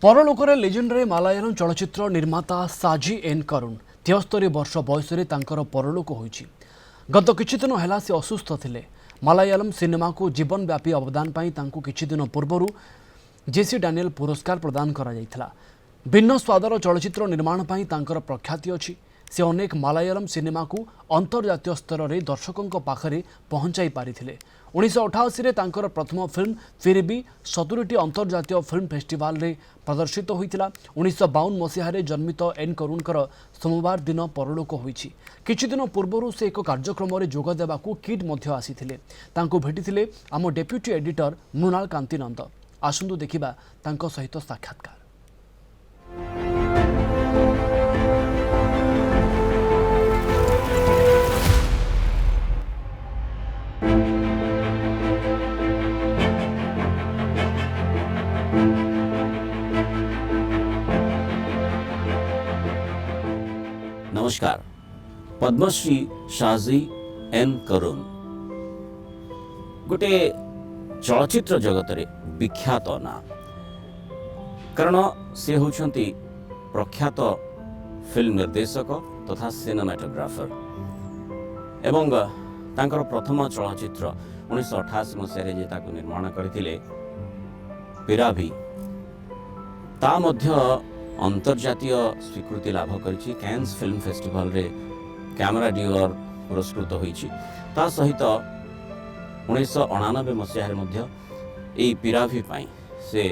परलोकरे लेजेंडरे मलयालम चलचित्र निर्माता साजी एन करुण 73 वर्ष बयस परलोक होइछि। गत किछि दिन हेला से असुस्थ थिले। मलयालम सिनेमा को जीवनव्यापी अवदान पाई तांको किछि दिन पूर्व जेसी डैनियल पुरस्कार प्रदान करा जायथिला। भिन्न स्वादर चलचित्र निर्माण पाई तांकर प्रख्याति अछि। से अनेक मलयालम सिनेमा को अंतर्जातीय स्तर में दर्शकों पाखरे पहुंचाई पारिथिले। 1988 तांकर प्रथम फिल्म फिर भी 70 अंतर्जातीय फिल्म फेस्टिवल रे प्रदर्शित होइतिला। 1952 मसीह जन्मित एन करुणकर सोमवार दिन परलोक होइछि। किछि दिन पूर्व से एक कार्यक्रम रे जोग देबाकू किट मध्य आसीथिले। तांको भेटिथिले आम डेप्यूटी एडिटर मृणाल कांतिनंद। आसंतु देखिबा तांको सहित साक्षात्कार। नमस्कार। पद्मश्री शाजी एन करुन गोटे चलचित्र जगत रे विख्यात ना, कारण से होउछंती प्रख्यात फिल्म निर्देशक तथा सिनेमाटोग्राफर एवं तांकर प्रथम चलचित्र 1988 मसीह जे ताको निर्माण करथिले पिराभी ता मध्य अंतर्जातीय स्वीकृति लाभ करिछि। कैन्स फिल्म फेस्टिवल रे कैमरा डियर पुरस्कृत होइछि। ता सहित 1999 मसीह रे मध्य एई पिराभी पाई से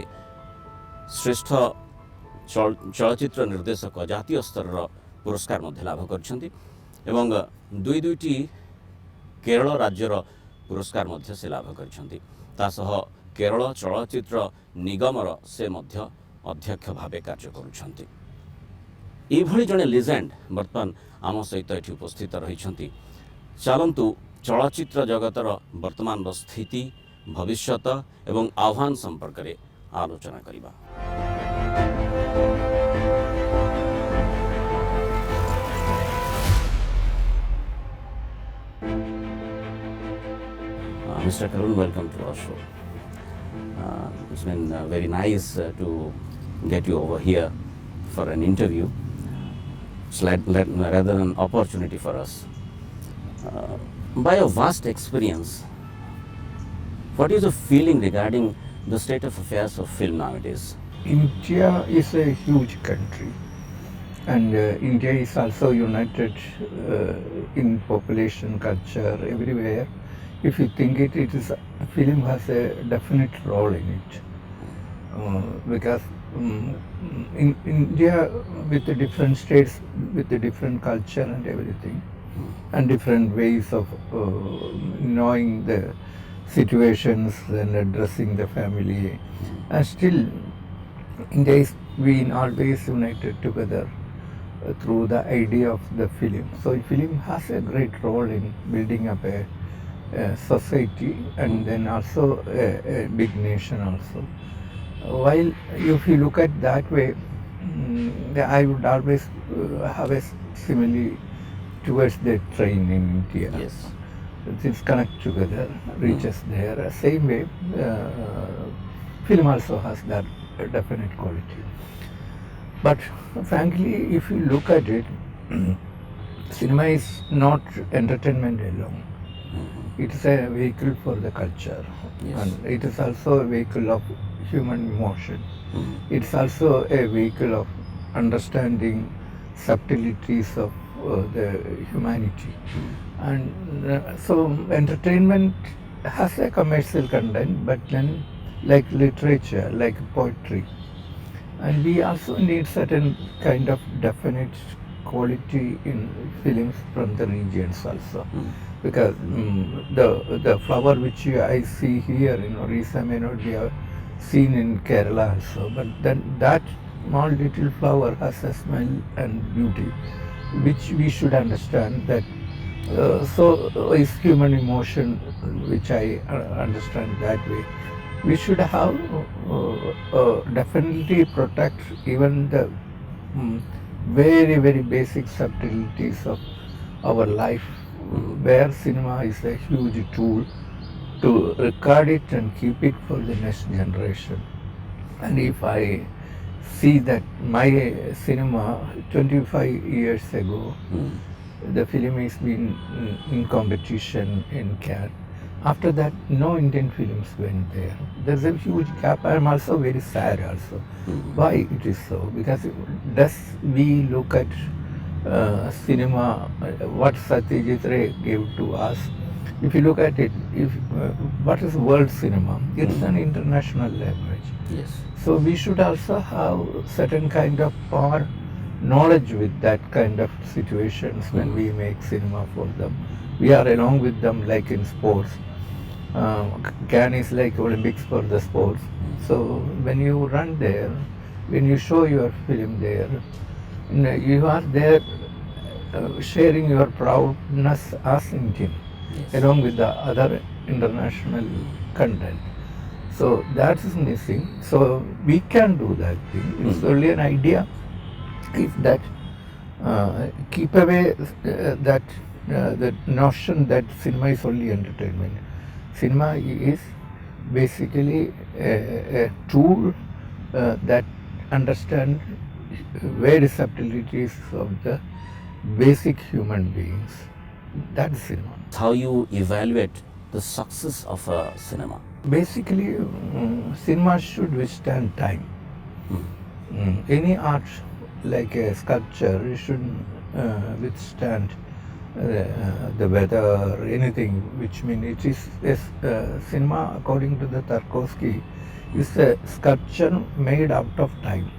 श्रेष्ठ चलचित्र निर्देशक जातीय स्तर पुरस्कार मध्य लाभ करिसेंती एवं दुईटी केरल राज्यर पुरस्कार मध्य से लाभ करिसेंती। ता सह केरल चलचित्र निगमर से मध्य अध्यक्ष भावे कार्य करुछंती। एभली जने लेजेंड वर्तमान आम सहित एठी उपस्थित रहिछंती। चलंतु चलचित्र जगतर वर्तमान स्थिति, भविष्यत एवं आह्वान संपर्क रे आलोचना करिबा। Mr. Karun, welcome to our show. It's been very nice to get you over here for an interview. It's rather an opportunity for us. By your vast experience, what is your feeling regarding the state of affairs of film nowadays? India is a huge country, and India is also united in population, culture, everywhere. If you think it is film has a definite role in it, because in India with the different states, with the different culture and everything, and different ways of knowing the situations and addressing the family, and still India is being always united together through the idea of the film. So film has a great role in building up a society and then also a big nation also. While if you look at that way, I would always have a simile towards the train in India. Yes. Things connect together, reaches there. Same way, film also has that definite quality. But frankly, if you look at it, cinema is not entertainment alone. It is a vehicle for the culture, Yes. and it is also a vehicle of human emotion. It's also a vehicle of understanding subtleties of the humanity. And so entertainment has a commercial content, but then like literature, like poetry, and we also need certain kind of definite quality in films from the regions also. Because the flower which I see here in Odisha may not be seen in Kerala also, but then that small little flower has a smell and beauty, which we should understand that. So is human emotion, which I understand that way. We should have definitely protect even the very, very basic subtleties of our life, where cinema is a huge tool to record it and keep it for the next generation. And if I see that my cinema 25 years ago, the film is been in competition in Cannes. After that, no Indian films went there. There's a huge gap. I'm also very sad also. Why it is so? Because does we look at cinema, what Satyajit Ray gave to us? If you look at it, if what is world cinema? It's an international language. Yes. So we should also have certain kind of power knowledge with that kind of situations when we make cinema for them. We are along with them like in sports. Cannes is like Olympics for the sports. So when you run there, when you show your film there, you are there sharing your proudness as Indian, along with the other international content. So that is missing. So we can do that thing. It's only an idea. Is that keep away that the notion that cinema is only entertainment. Cinema is basically a tool that understand various subtleties of the basic human beings. That's cinema. How you evaluate the success of a cinema? Basically, cinema should withstand time. Any art, like a sculpture, it should withstand the weather or anything, which means it is cinema, according to the Tarkovsky, is a sculpture made out of time.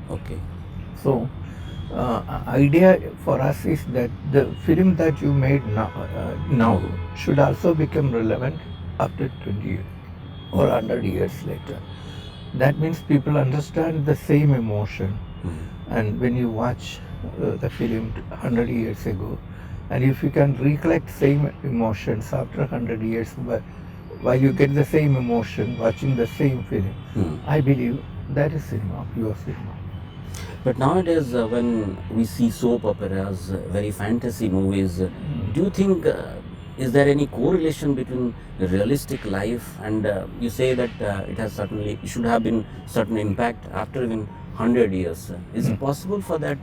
Okay. So, idea for us is that the film that you made now should also become relevant after 20 years or 100 years later. That means people understand the same emotion. And when you watch the film 100 years ago, and if you can recollect same emotions after 100 years, while you get the same emotion watching the same film, I believe that is cinema, pure cinema. But nowadays, when we see soap operas, very fantasy movies, do you think is there any correlation between the realistic life and you say that it should have been certain impact after even 100 years? Is it possible for that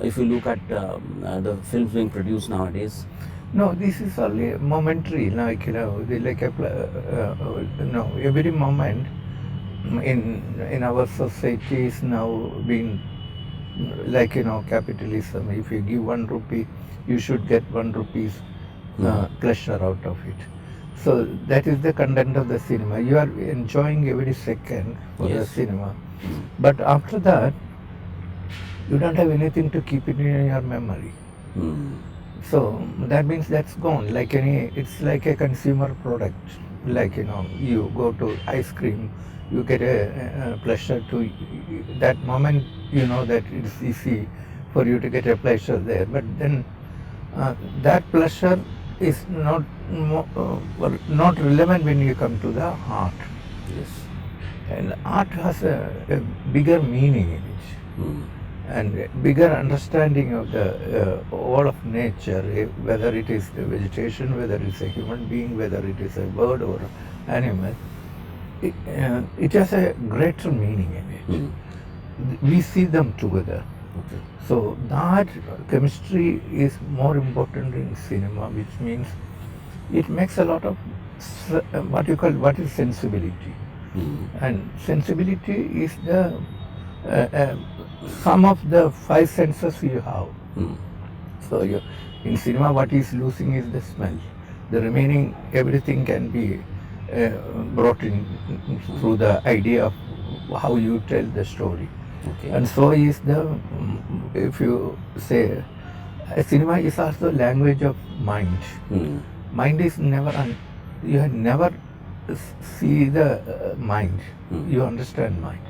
if you look at the films being produced nowadays? No, this is only momentary. Like every moment in our society is now being like capitalism. If you give 1 rupee, you should get 1 rupees pleasure out of it. So that is the content of the cinema. You are enjoying every second for the cinema. But after that, you don't have anything to keep it in your memory. So that means that's gone. It's like a consumer product. Like you go to ice cream, you get a pleasure to that moment. You know that it's easy for you to get a pleasure there. But then that pleasure is not relevant when you come to the art. Yes. And art has a bigger meaning in it, and a bigger understanding of the all of nature, whether it is the vegetation, whether it's a human being, whether it is a bird or animal. It has a greater meaning in it. We see them together. Okay. So that chemistry is more important in cinema, which means it makes a lot of what is sensibility. And sensibility is the sum of the 5 senses you have. So in cinema, what is losing is the smell. The remaining everything can be brought in through the idea of how you tell the story. Okay. And so is if you say, cinema is also language of mind. Mind is never, you never see the mind, you understand mind.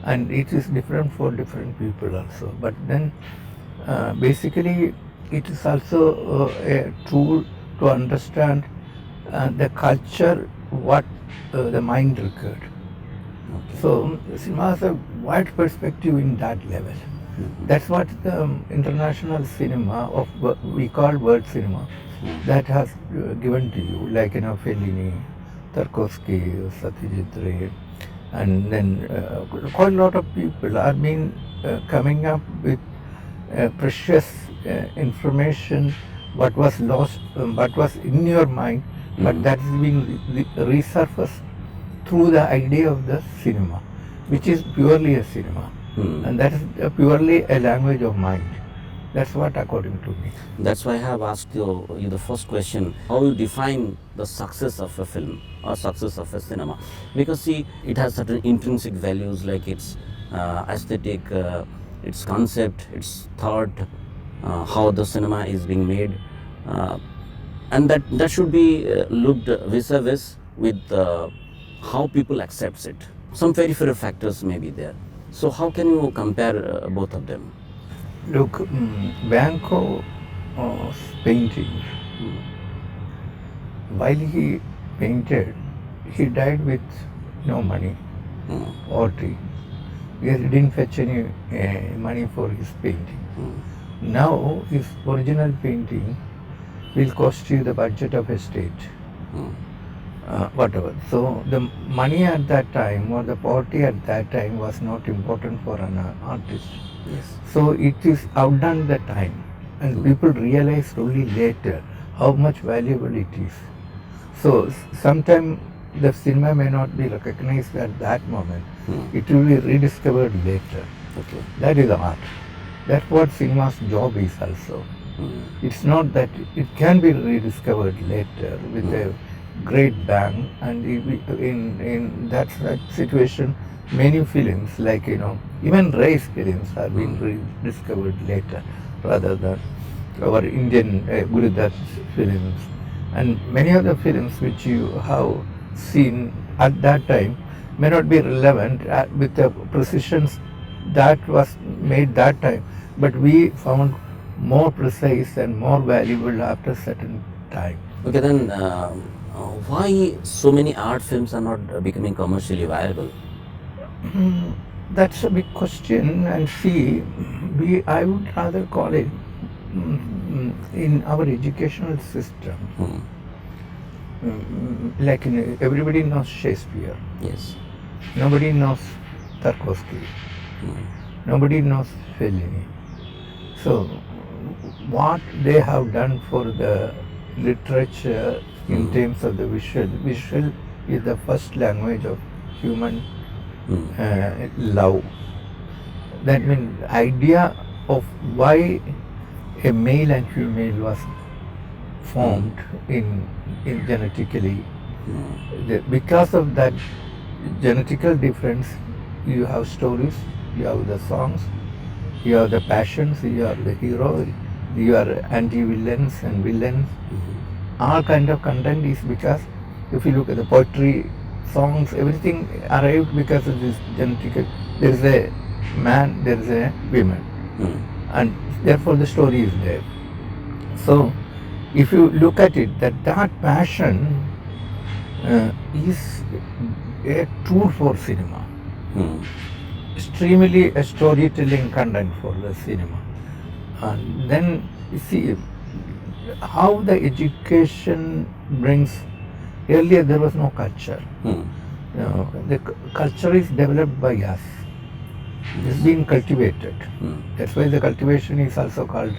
And it is different for different people also. But then basically it is also a tool to understand the culture, what the mind required. Okay. So cinema has a wide perspective in that level. That's what the international cinema of what we call world cinema that has given to you, like Fellini, Tarkovsky, Satyajit Ray, and then quite a lot of people are being coming up with precious information, what was lost, what was in your mind, but that is being resurfaced through the idea of the cinema, which is purely a cinema, and that is purely a language of mind. That's what according to me. That's why I have asked you the first question, how you define the success of a film or success of a cinema? Because see, it has certain intrinsic values like its aesthetic, its concept, its thought, how the cinema is being made, and that should be looked vis-a-vis with how people accepts it. Some peripheral factors may be there. So how can you compare both of them? Look, Van Gogh's painting, while he painted, he died with no money, poverty. Because he didn't fetch any money for his painting. Now, his original painting will cost you the budget of a state, whatever. So, the money at that time or the poverty at that time was not important for an artist. Yes. So it is outdone the time, and people realize only later how much valuable it is. So sometimes the cinema may not be recognized at that moment. It will be rediscovered later. Okay. That is art. That's what cinema's job is also. It's not that it can be rediscovered later with a great bang, and in that situation, many films, like even race films, are being rediscovered later rather than our Indian Gurudat films, and many other films which you have seen at that time may not be relevant with the precisions that was made that time, but we found more precise and more valuable after certain time. Okay, then why so many art films are not becoming commercially viable? That's a big question, and see, I would rather call it in our educational system. Like everybody knows Shakespeare. Yes. Nobody knows Tarkovsky. Nobody knows Fellini. So, what they have done for the literature in terms of the visual is the first language of human love. That means idea of why a male and female was formed in genetically. Because of that genetical difference, you have stories, you have the songs, you have the passions, you have the hero, you are anti-villains and villains. All kind of content is because if you look at the poetry, songs, everything arrived because of this genetical. There is a man, there is a woman, and therefore the story is there. So, if you look at it, that passion is a tool for cinema. Extremely a storytelling content for the cinema. And then you see how the education brings. Earlier there was no culture. The culture is developed by us. It's being cultivated. That's why the cultivation is also called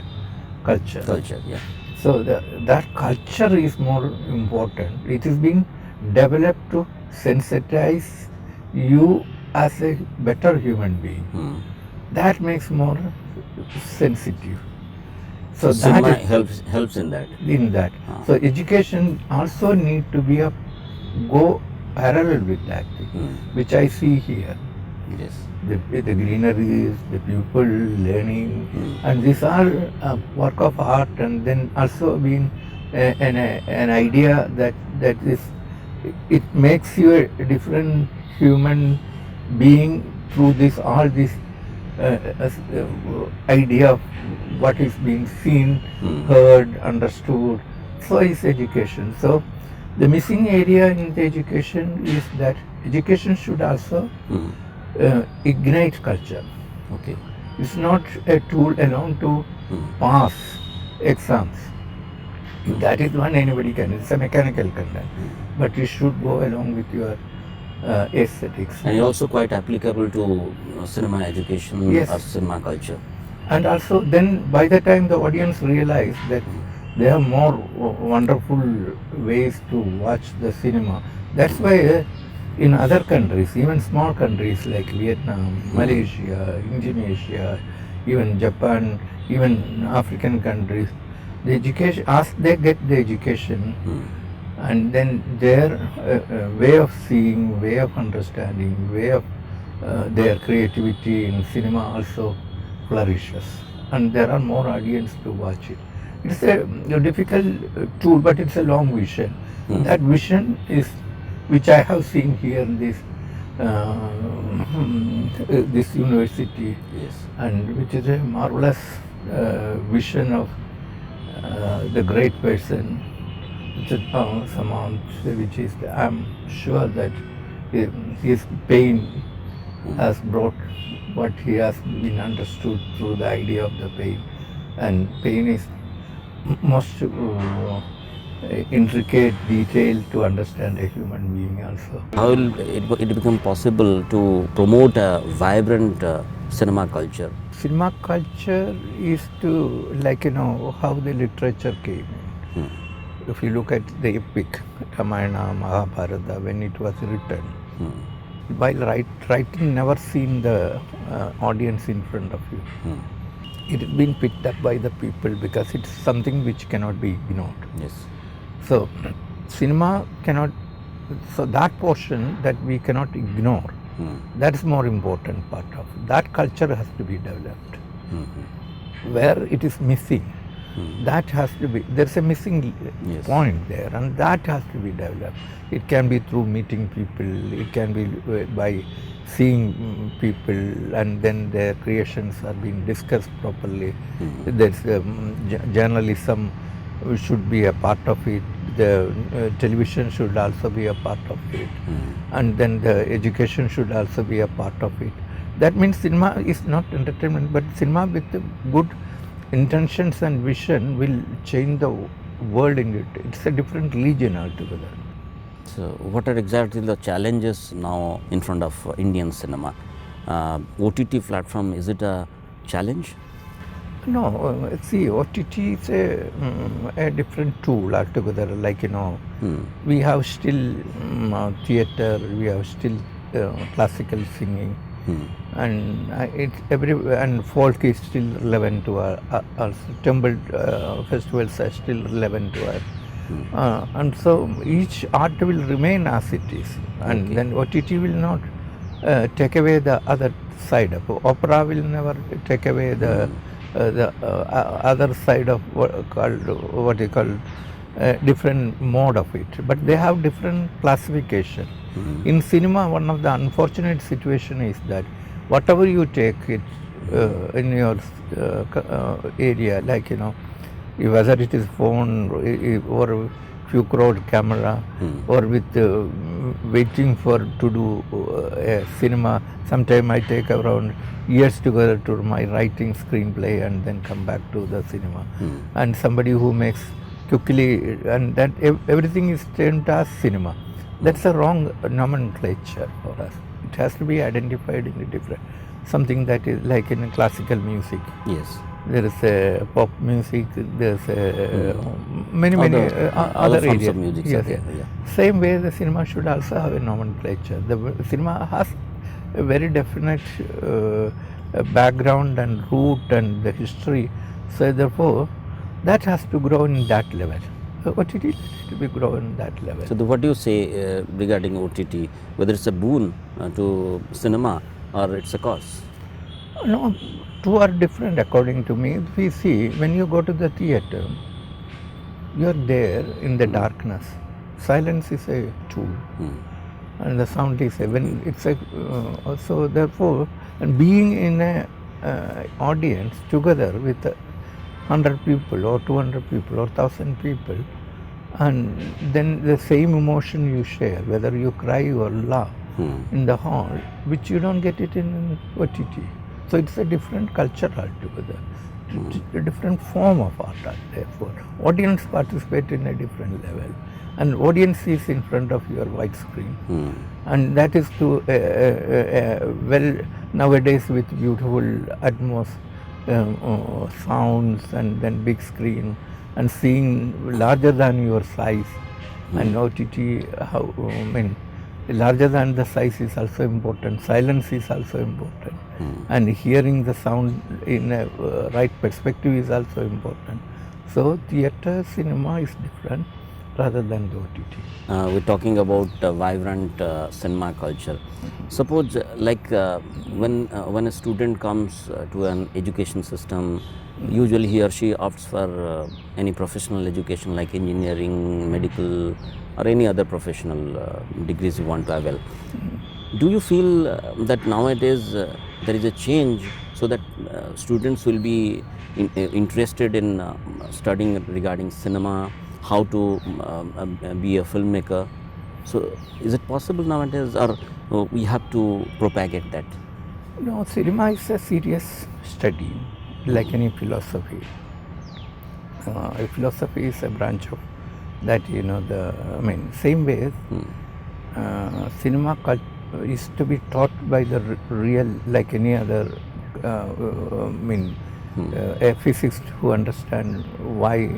culture. Culture, yeah. So that culture is more important. It is being developed to sensitize you as a better human being. That makes more sensitive. So cinema helps in that. So education also need to be go parallel with that, which I see here. Yes. The greeneries, the people learning, and these are a work of art, and then also being an idea that is, it makes you a different human being through all this idea of what is being seen, heard, understood. So is education. So the missing area in the education is that education should also ignite culture. Okay. It's not a tool alone to pass exams. That is one anybody can. It's a mechanical content. But it should go along with your aesthetics. And also quite applicable to cinema education Yes. or cinema culture. And also then by the time the audience realize that there are more wonderful ways to watch the cinema, that's why in other countries, even small countries like Vietnam, Malaysia, Indonesia, even Japan, even African countries, the education, as they get the education, and then their way of seeing, way of understanding, way of their creativity in cinema also flourishes, and there are more audience to watch it. It's a difficult tool, but it's a long vision. That vision is, which I have seen here in this this university, Yes. and which is a marvelous vision of the great person, Samant, which is, I'm sure that his pain has brought what he has been understood through the idea of the pain, and pain is most intricate detail to understand a human being also. How will it become possible to promote a vibrant cinema culture? Cinema culture is to, like, how the literature came in. If you look at the epic, Ramayana, Mahabharata, when it was written, while writing never seen the audience in front of you. It has been picked up by the people because it's something which cannot be ignored. Yes. So cinema cannot, so that portion that we cannot ignore, that's more important part of it. That culture has to be developed. Where it is missing, that has to be, there's a missing Yes. point there, and that has to be developed. It can be through meeting people, it can be by seeing people, and then their creations are being discussed properly. There's journalism should be a part of it, the television should also be a part of it, and then the education should also be a part of it. That means cinema is not entertainment, but cinema with good intentions and vision will change the world in it. It's a different religion altogether. So, what are exactly the challenges now in front of Indian cinema? OTT platform, is it a challenge? No, see, OTT is a different tool altogether. Like, we have still theatre, we have still classical singing, and it's and folk is still relevant to us. Temple festivals are still relevant to us. And so each art will remain as it is, and then OTT will not take away the other side of opera, will never take away the other side of what you call different mode of it, but they have different classification. In cinema, one of the unfortunate situation is that whatever you take it in your area, like, whether it is phone or few crore camera, or with waiting for to do a cinema. Sometime I take around years together to my writing screenplay and then come back to the cinema. And somebody who makes quickly, and that everything is termed as cinema. That's a wrong nomenclature for us. It has to be identified in a different, something that is like in classical music. Yes. There is a pop music, there's many other forms areas. of music. Yes, Okay, yes. yeah. Same way the cinema should also have a nomenclature. The cinema has a very definite background and root and the history. So therefore, that has to grow in that level. OTT has to be grown in that level. So, what do you say regarding OTT? Whether it's a boon to cinema or it's a cause? No, two are different according to me. If we see, when you go to the theatre, you are there in the darkness. Silence is a tool, and the sound is a, when it's a, so therefore, and being in a audience together with 100 people or 200 people or 1,000 people, and then the same emotion you share, whether you cry or laugh in the hall, which you don't get it in OTT. So it's a different culture altogether, a different form of art. Therefore, audience participate in a different level. and audience is in front of your white screen. And that is to well, nowadays with beautiful sounds and then big screen and seeing larger than your size. And OTT, how I mean, larger than the size is also important. Silence is also important, and hearing the sound in a right perspective is also important. So theater cinema is different rather than the OTT. We're talking about vibrant cinema culture. Suppose when a student comes to an education system, usually he or she opts for any professional education like engineering, medical, or any other professional degrees you want to avail. Do you feel that nowadays there is a change so that students will be interested in studying regarding cinema, how to be a filmmaker? So is it possible nowadays, or we have to propagate that? No, cinema is a serious study, like any philosophy. Philosophy is a branch of that, same way. Cinema is to be taught by the real, like any other, a physicist who understand why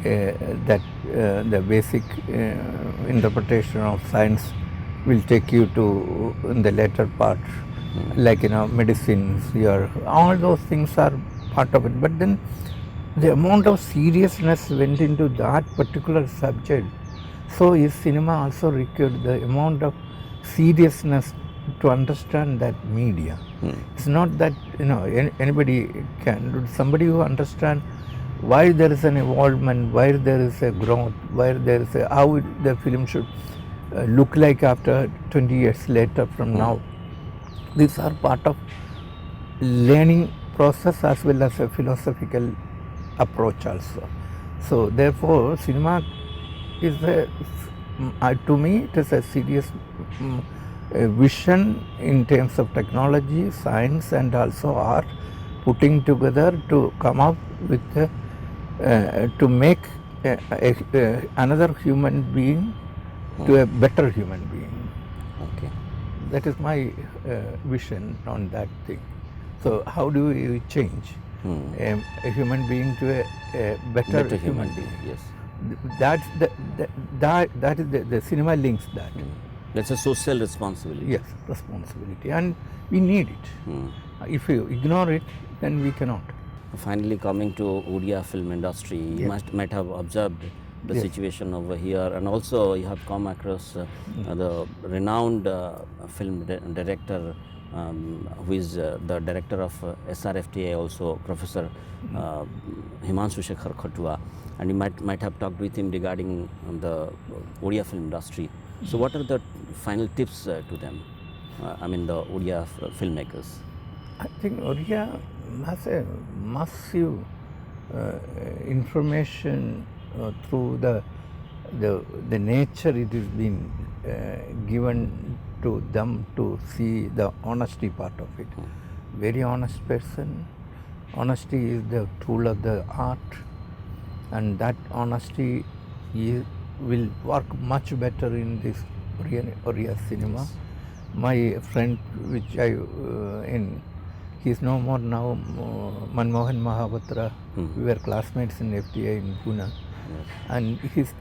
that the basic interpretation of science will take you to in the later part, like medicines, all those things are part of it. But then the amount of seriousness went into that particular subject. So is cinema also required the amount of seriousness to understand that media. It's not that anybody can. Somebody who understands why there is an evolvement, why there is a growth, why there is how the film should look like after 20 years later from now. These are part of learning process as well as a philosophical approach also. So therefore cinema is to me it is a serious vision in terms of technology, science and also art, putting together to come up with to make another human being to a better human being. Okay. That is my vision on that thing. So how do you change a human being to a better human being? Yes. That's that is the cinema links that. That's a social responsibility. Yes, responsibility, and we need it. If you ignore it, then we cannot. Finally, coming to Odia film industry, you might have observed the situation over here, and also you have come across the renowned film director who is the director of SRFTA, also Professor Himanshu Shekhar Khatua, and you might have talked with him regarding the Odia film industry. So what are the final tips to them, the Odia filmmakers? I think Odia has a massive information through the nature it has been given to them to see the honesty part of it. Very honest person. Honesty is the tool of the art, and that honesty will work much better in this Odia cinema. My friend, which he's no more now, Manmohan Mahapatra, we were classmates in FTA in Pune, and his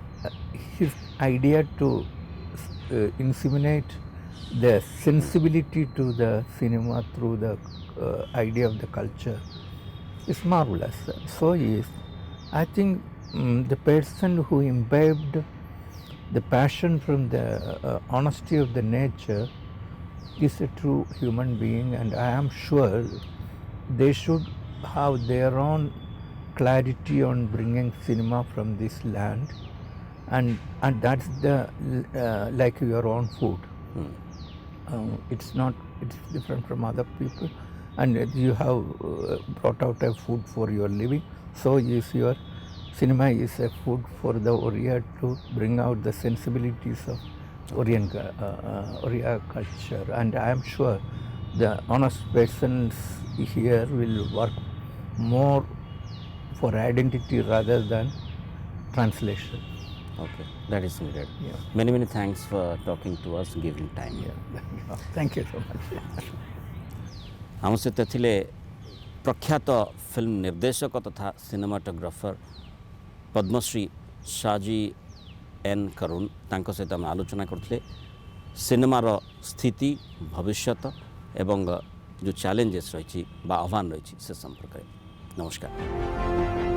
idea to inseminate the sensibility to the cinema through the idea of the culture is marvelous. So I think the person who imbibed the passion from the honesty of the nature is a true human being, and I am sure they should have their own clarity on bringing cinema from this land, and that's the like your own food. It's different from other people, and you have brought out a food for your living. So is your cinema is a food for the Odia to bring out the sensibilities of Odia culture, and I am sure the honest persons here will work more for identity rather than translation. Okay, that is needed. Yeah. Many thanks for talking to us, giving time. Yeah. Thank you so much. ଆମ ସହିତ ଥିଲେ ପ୍ରଖ୍ୟାତ film ନିର୍ଦ୍ଦେଶକ ତଥା cinematographer Padmashri ସାଜି N କରୁନ୍। ତାଙ୍କ ସହିତ ଆମେ ଆଲୋଚନା କରୁଥିଲେ ସିନେମାର ସ୍ଥିତି, ଭବିଷ୍ୟତ ଏବଂ ଯେଉଁ ଚ୍ୟାଲେଞ୍ଜେସ୍ ରହିଛି ବା ଆହ୍ୱାନ ରହିଛି ସେ ସମ୍ପର୍କରେ। ନମସ୍କାର।